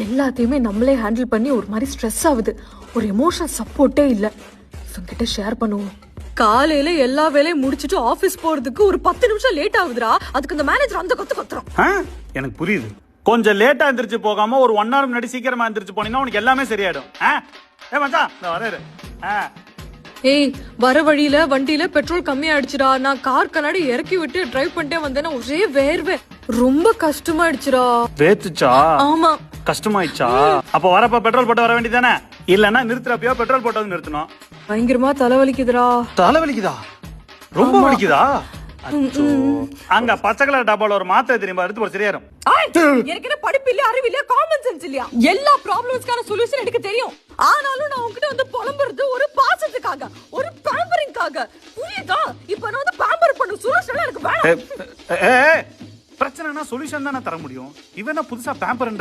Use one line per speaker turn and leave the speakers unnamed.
எல்லாத்தையுமே நம்மளே ஹேண்டில் பண்ணி ஒரு மாதிரி ஸ்ட்ரெஸ் ஆகுது. ஒரு எமோஷனல் சப்போர்ட்டே இல்ல. இவங்கிட்ட ஷேர் பண்ணுவோம். காலையில எல்லா வேலையும் முடிச்சிட்டு ஆபீஸ் போறதுக்கு ஒரு 10 நிமிஷம் லேட் ஆகுதுடா. அதுக்கு இந்த மேனேஜர் அந்த கத்துறான்.
எனக்கு புரியுது. கொஞ்சம் லேட்டா எந்திரிச்சு போகாம ஒரு 1 hour முன்னாடி சீக்கிரமா எந்திரிச்சு போனீங்கன்னா உனக்கு எல்லாமே சரியாயிடும். ஏ மச்சான் இந்த வராரு.
ஏய், வர வழியில வண்டியில பெட்ரோல் கம்மியா ஆயிடுச்சுடா. நான் கார் கண்ணாடி இறக்கி விட்டு டிரைவ் பண்ணிட்டே வந்தேன்னா ஒரே வேர்வை. ரொம்ப கஷ்டமாயிடுச்சுடா.
வேத்துச்சா?
ஆமா.
கஷ்டமாயிடுச்சா? அப்ப வரப்ப பெட்ரோல் போட்டு வர வேண்டியதானே? இல்லன்னா நிறுத்துறப்பயோ பெட்ரோல் போட்டு நிறுத்தணும்.
பயங்கரமா தலைவலிக்குதுடா.
தலைவலிக்குதா? ரொம்ப வலிக்குதா? அங்க பச்சை கலர் டப்பால ஒரு மாத்திரை திரும்ப எடுத்து ஒரு சரியாயிரும்.
எனக்கு என்ன படிப்பு இல்ல, அறிவு இல்ல, காமன் சென்ஸ் இல்லையா? எல்லா ப்ராப்ளம்ஸ்க்கான சொல்யூஷன் எனக்கு தெரியும். ஆனாலும் நான் உன்கிட்ட வந்து புலம்புறது ஒரு பாசத்துக்காக, ஒரு பேம்பரிங்காக. புரியுதா? இப்ப நான் வந்து பேம்பர் பண்ண சொல்யூஷன் எனக்கு வேணும்.
பிரச்சனைனா சொல்யூஷன் தானே தர முடியும். இவன் புதுசா பேம்பர்